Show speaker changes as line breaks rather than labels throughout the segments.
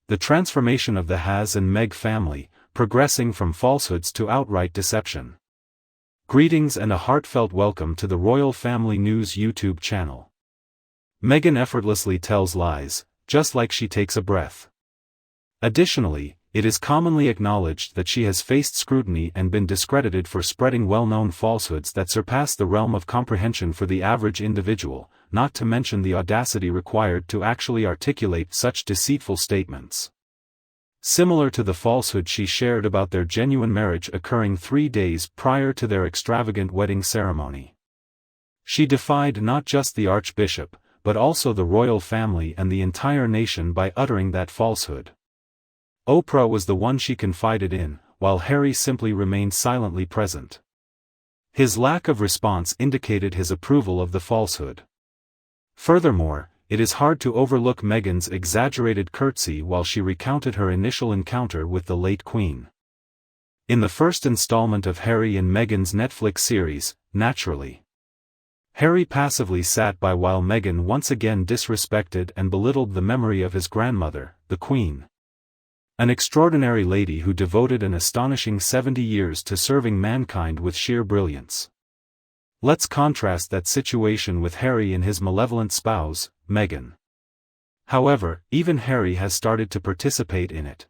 The transformation of the HAZ and MEG family, progressing from falsehoods to outright deception. Greetings and a heartfelt welcome to the Royal Family News YouTube channel. Meghan effortlessly tells lies, just like she takes a breath. Additionally, it is commonly acknowledged that she has faced scrutiny and been discredited for spreading well-known falsehoods that surpass the realm of comprehension for the average individual, not to mention the audacity required to actually articulate such deceitful statements. Similar to the falsehood she shared about their genuine marriage occurring 3 days prior to their extravagant wedding ceremony. She defied not just the Archbishop, but also the royal family and the entire nation by uttering that falsehood. Oprah was the one she confided in, while Harry simply remained silently present. His lack of response indicated his approval of the falsehood. Furthermore, it is hard to overlook Meghan's exaggerated curtsy while she recounted her initial encounter with the late Queen. In the first installment of Harry and Meghan's Netflix series, Naturally, Harry passively sat by while Meghan once again disrespected and belittled the memory of his grandmother, the Queen. An extraordinary lady who devoted an astonishing 70 years to serving mankind with sheer brilliance. Let's contrast that situation with Harry and his malevolent spouse, Meghan. However, even Harry has started to participate in it.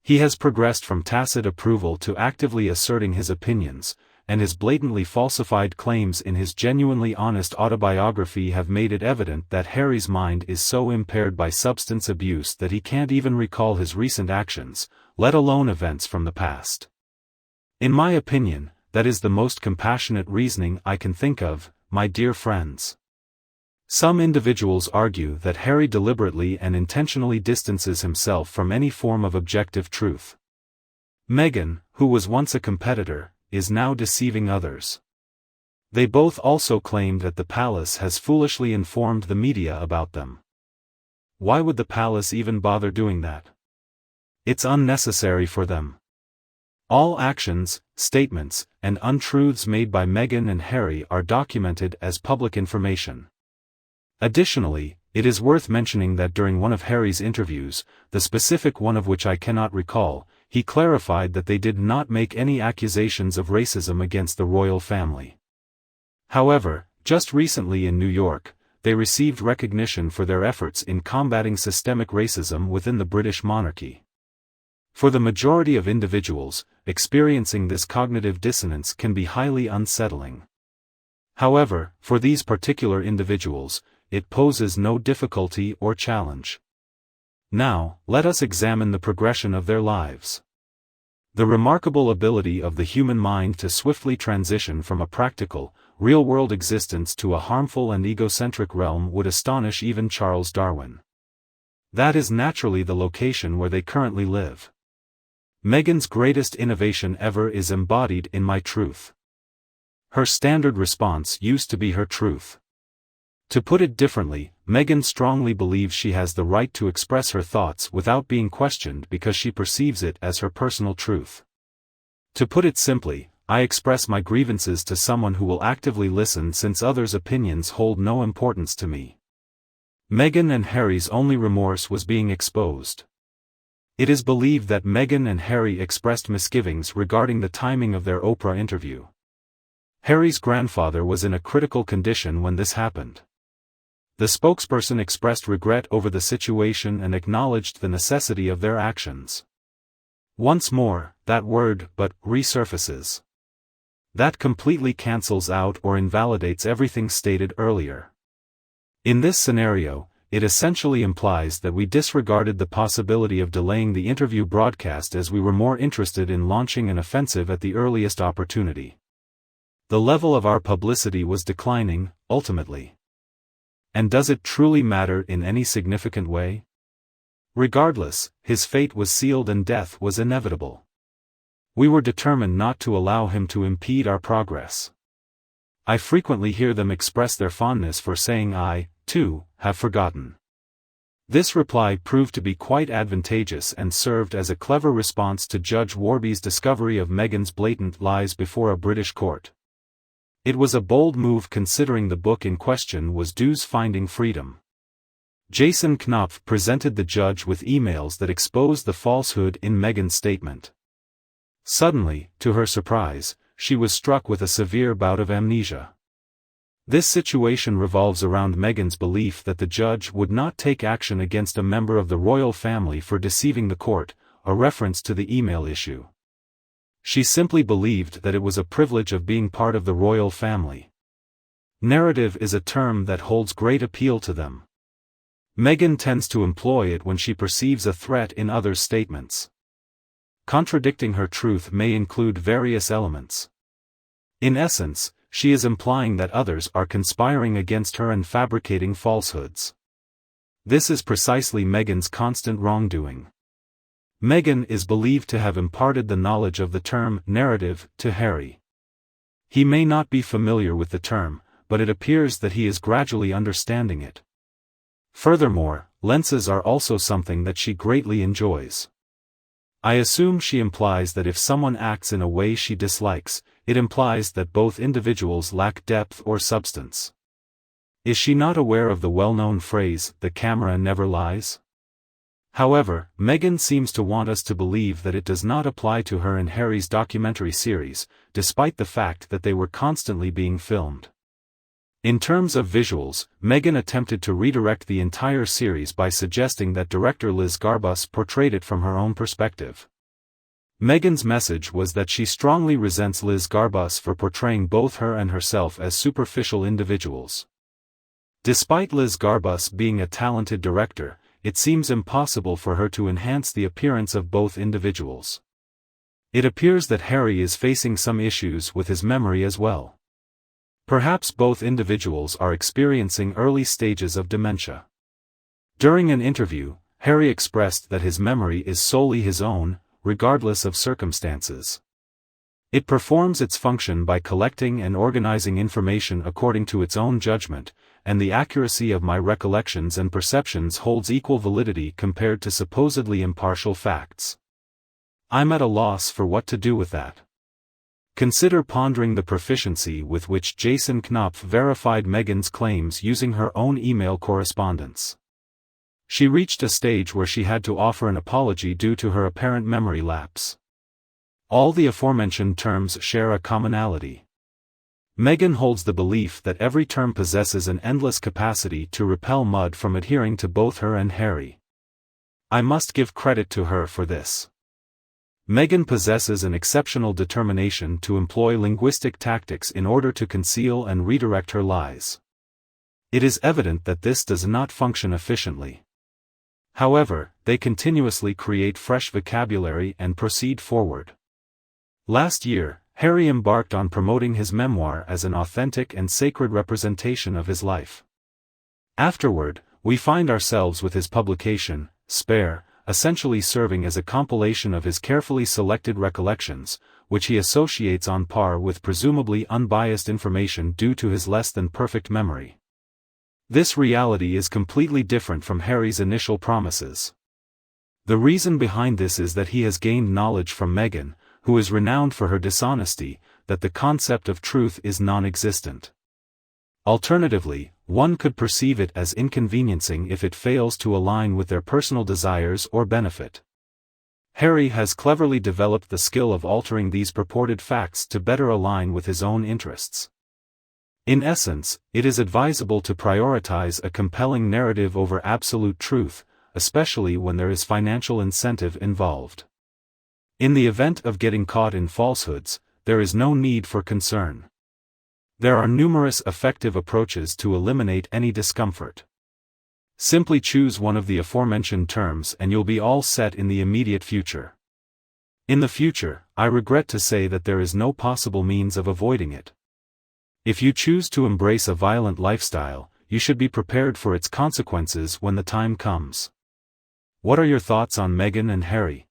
He has progressed from tacit approval to actively asserting his opinions, and his blatantly falsified claims in his genuinely honest autobiography have made it evident that Harry's mind is so impaired by substance abuse that he can't even recall his recent actions, let alone events from the past. In my opinion, that is the most compassionate reasoning I can think of, my dear friends. Some individuals argue that Harry deliberately and intentionally distances himself from any form of objective truth. Meghan, who was once a competitor, is now deceiving others. They both also claim that the palace has foolishly informed the media about them. Why would the palace even bother doing that? It's unnecessary for them. All actions, statements, and untruths made by Meghan and Harry are documented as public information. Additionally, it is worth mentioning that during one of Harry's interviews, the specific one of which I cannot recall, he clarified that they did not make any accusations of racism against the royal family. However, just recently in New York, they received recognition for their efforts in combating systemic racism within the British monarchy. For the majority of individuals, experiencing this cognitive dissonance can be highly unsettling. However, for these particular individuals, it poses no difficulty or challenge. Now, let us examine the progression of their lives. The remarkable ability of the human mind to swiftly transition from a practical, real-world existence to a harmful and egocentric realm would astonish even Charles Darwin. That is naturally the location where they currently live. Meghan's greatest innovation ever is embodied in My Truth. Her standard response used to be her truth. To put it differently, Meghan strongly believes she has the right to express her thoughts without being questioned because she perceives it as her personal truth. To put it simply, I express my grievances to someone who will actively listen since others' opinions hold no importance to me. Meghan and Harry's only remorse was being exposed. It is believed that Meghan and Harry expressed misgivings regarding the timing of their Oprah interview. Harry's grandfather was in a critical condition when this happened. The spokesperson expressed regret over the situation and acknowledged the necessity of their actions. Once more, that word "but" resurfaces. That completely cancels out or invalidates everything stated earlier. In this scenario, it essentially implies that we disregarded the possibility of delaying the interview broadcast as we were more interested in launching an offensive at the earliest opportunity. The level of our publicity was declining, ultimately. And does it truly matter in any significant way? Regardless, his fate was sealed and death was inevitable. We were determined not to allow him to impede our progress. I frequently hear them express their fondness for saying I, too, have forgotten. This reply proved to be quite advantageous and served as a clever response to Judge Warby's discovery of Meghan's blatant lies before a British court. It was a bold move considering the book in question was Do's Finding Freedom. Jason Knopf presented the judge with emails that exposed the falsehood in Meghan's statement. Suddenly, to her surprise, she was struck with a severe bout of amnesia. This situation revolves around Meghan's belief that the judge would not take action against a member of the royal family for deceiving the court, a reference to the email issue. She simply believed that it was a privilege of being part of the royal family. Narrative is a term that holds great appeal to them. Meghan tends to employ it when she perceives a threat in others' statements. Contradicting her truth may include various elements. In essence, she is implying that others are conspiring against her and fabricating falsehoods. This is precisely Meghan's constant wrongdoing. Meghan is believed to have imparted the knowledge of the term narrative to Harry. He may not be familiar with the term, but it appears that he is gradually understanding it. Furthermore, lenses are also something that she greatly enjoys. I assume she implies that if someone acts in a way she dislikes, it implies that both individuals lack depth or substance. Is she not aware of the well-known phrase, "the camera never lies"? However, Meghan seems to want us to believe that it does not apply to her and Harry's documentary series, despite the fact that they were constantly being filmed. In terms of visuals, Meghan attempted to redirect the entire series by suggesting that director Liz Garbus portrayed it from her own perspective. Meghan's message was that she strongly resents Liz Garbus for portraying both her and herself as superficial individuals. Despite Liz Garbus being a talented director, it seems impossible for her to enhance the appearance of both individuals. It appears that Harry is facing some issues with his memory as well. Perhaps both individuals are experiencing early stages of dementia. During an interview, Harry expressed that his memory is solely his own, regardless of circumstances. It performs its function by collecting and organizing information according to its own judgment, and the accuracy of my recollections and perceptions holds equal validity compared to supposedly impartial facts. I'm at a loss for what to do with that. Consider pondering the proficiency with which Jason Knopf verified Meghan's claims using her own email correspondence. She reached a stage where she had to offer an apology due to her apparent memory lapse. All the aforementioned terms share a commonality. Meghan holds the belief that every term possesses an endless capacity to repel mud from adhering to both her and Harry. I must give credit to her for this. Meghan possesses an exceptional determination to employ linguistic tactics in order to conceal and redirect her lies. It is evident that this does not function efficiently. However, they continuously create fresh vocabulary and proceed forward. Last year, Harry embarked on promoting his memoir as an authentic and sacred representation of his life. Afterward, we find ourselves with his publication, Spare, essentially serving as a compilation of his carefully selected recollections, which he associates on par with presumably unbiased information due to his less than perfect memory. This reality is completely different from Harry's initial promises. The reason behind this is that he has gained knowledge from Meghan, who is renowned for her dishonesty, that the concept of truth is non-existent. Alternatively, one could perceive it as inconveniencing if it fails to align with their personal desires or benefit. Harry has cleverly developed the skill of altering these purported facts to better align with his own interests. In essence, it is advisable to prioritize a compelling narrative over absolute truth, especially when there is financial incentive involved. In the event of getting caught in falsehoods, there is no need for concern. There are numerous effective approaches to eliminate any discomfort. Simply choose one of the aforementioned terms and you'll be all set in the immediate future. In the future, I regret to say that there is no possible means of avoiding it. If you choose to embrace a violent lifestyle, you should be prepared for its consequences when the time comes. What are your thoughts on Meghan and Harry?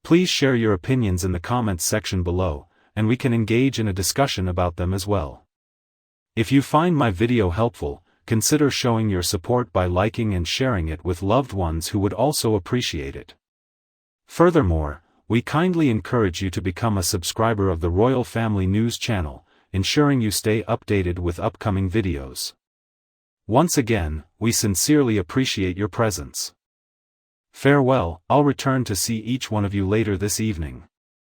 Please share your opinions in the comments section below, and we can engage in a discussion about them as well. If you find my video helpful, consider showing your support by liking and sharing it with loved ones who would also appreciate it. Furthermore, we kindly encourage you to become a subscriber of the Royal Family News channel, ensuring you stay updated with upcoming videos. Once again, we sincerely appreciate your presence. Farewell, I'll return to see each one of you later this evening.